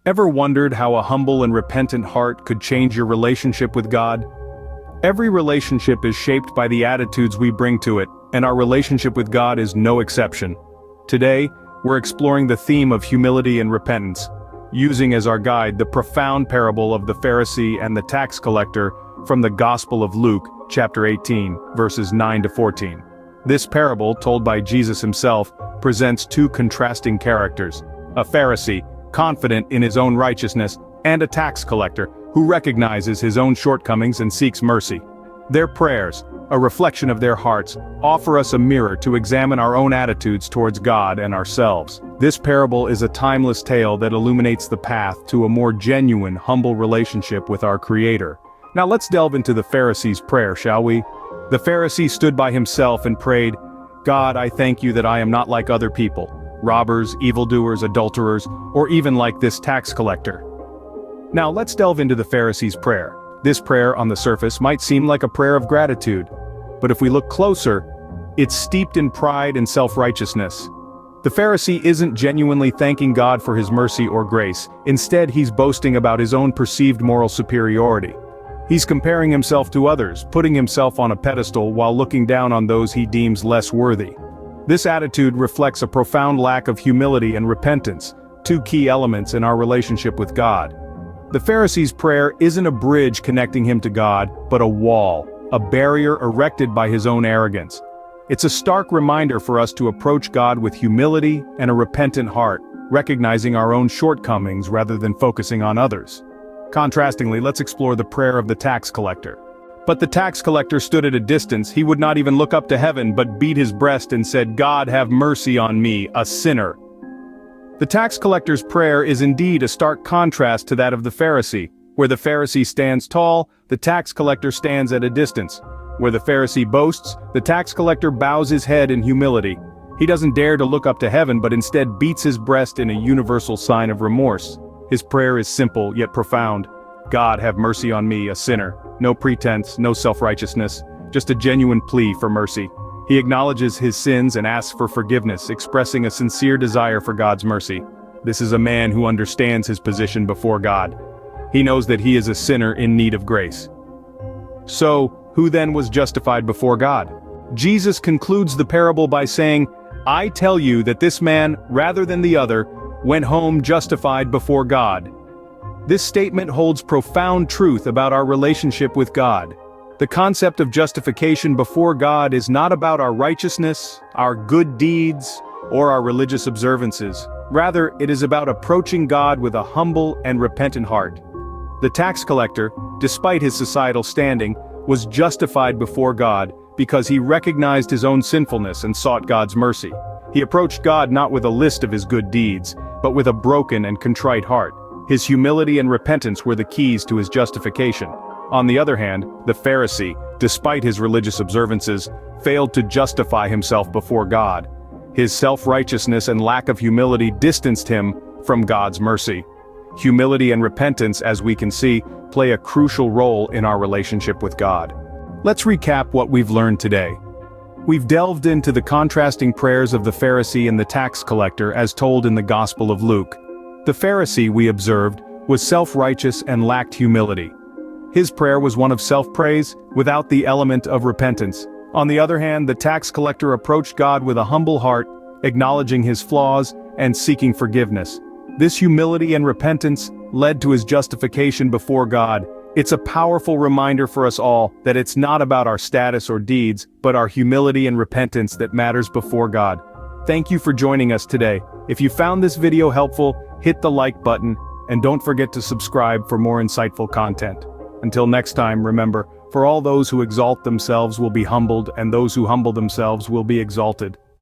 Ever wondered how a humble and repentant heart could change your relationship with God? Every relationship is shaped by the attitudes we bring to it, and our relationship with God is no exception. Today, we're exploring the theme of humility and repentance, using as our guide the profound parable of the Pharisee and the tax collector from the Gospel of Luke, chapter 18, verses 9 to 14. This parable, told by Jesus himself, presents two contrasting characters: a Pharisee, confident in his own righteousness, and a tax collector, who recognizes his own shortcomings and seeks mercy. Their prayers, a reflection of their hearts, offer us a mirror to examine our own attitudes towards God and ourselves. This parable is a timeless tale that illuminates the path to a more genuine, humble relationship with our Creator. Now let's delve into the Pharisee's prayer, shall we? The Pharisee stood by himself and prayed, "God, I thank you that I am not like other people, robbers, evildoers, adulterers, or even like this tax collector." Now let's delve into the Pharisee's prayer. This prayer on the surface might seem like a prayer of gratitude, but if we look closer, it's steeped in pride and self-righteousness. The Pharisee isn't genuinely thanking God for his mercy or grace. Instead, he's boasting about his own perceived moral superiority. He's comparing himself to others, putting himself on a pedestal while looking down on those he deems less worthy. This attitude reflects a profound lack of humility and repentance, two key elements in our relationship with God. The Pharisee's prayer isn't a bridge connecting him to God, but a wall, a barrier erected by his own arrogance. It's a stark reminder for us to approach God with humility and a repentant heart, recognizing our own shortcomings rather than focusing on others. Contrastingly, let's explore the prayer of the tax collector. But the tax collector stood at a distance. He would not even look up to heaven, but beat his breast and said, "God, have mercy on me, a sinner." The tax collector's prayer is indeed a stark contrast to that of the Pharisee. Where the Pharisee stands tall, the tax collector stands at a distance. Where the Pharisee boasts, the tax collector bows his head in humility. He doesn't dare to look up to heaven, but instead beats his breast in a universal sign of remorse. His prayer is simple yet profound. "God, have mercy on me, a sinner." No pretense, no self-righteousness, just a genuine plea for mercy. He acknowledges his sins and asks for forgiveness, expressing a sincere desire for God's mercy. This is a man who understands his position before God. He knows that he is a sinner in need of grace. So, who then was justified before God? Jesus concludes the parable by saying, "I tell you that this man, rather than the other, went home justified before God." This statement holds profound truth about our relationship with God. The concept of justification before God is not about our righteousness, our good deeds, or our religious observances. Rather, it is about approaching God with a humble and repentant heart. The tax collector, despite his societal standing, was justified before God because he recognized his own sinfulness and sought God's mercy. He approached God not with a list of his good deeds, but with a broken and contrite heart. His humility and repentance were the keys to his justification. On the other hand, the Pharisee, despite his religious observances, failed to justify himself before God. His self-righteousness and lack of humility distanced him from God's mercy. Humility and repentance, as we can see, play a crucial role in our relationship with God. Let's recap what we've learned today. We've delved into the contrasting prayers of the Pharisee and the tax collector as told in the Gospel of Luke. The Pharisee, we observed, was self-righteous and lacked humility. His prayer was one of self-praise, without the element of repentance. On the other hand, the tax collector approached God with a humble heart, acknowledging his flaws and seeking forgiveness. This humility and repentance led to his justification before God. It's a powerful reminder for us all that it's not about our status or deeds, but our humility and repentance that matters before God. Thank you for joining us today. If you found this video helpful, hit the like button, and don't forget to subscribe for more insightful content. Until next time, remember, for all those who exalt themselves will be humbled, and those who humble themselves will be exalted.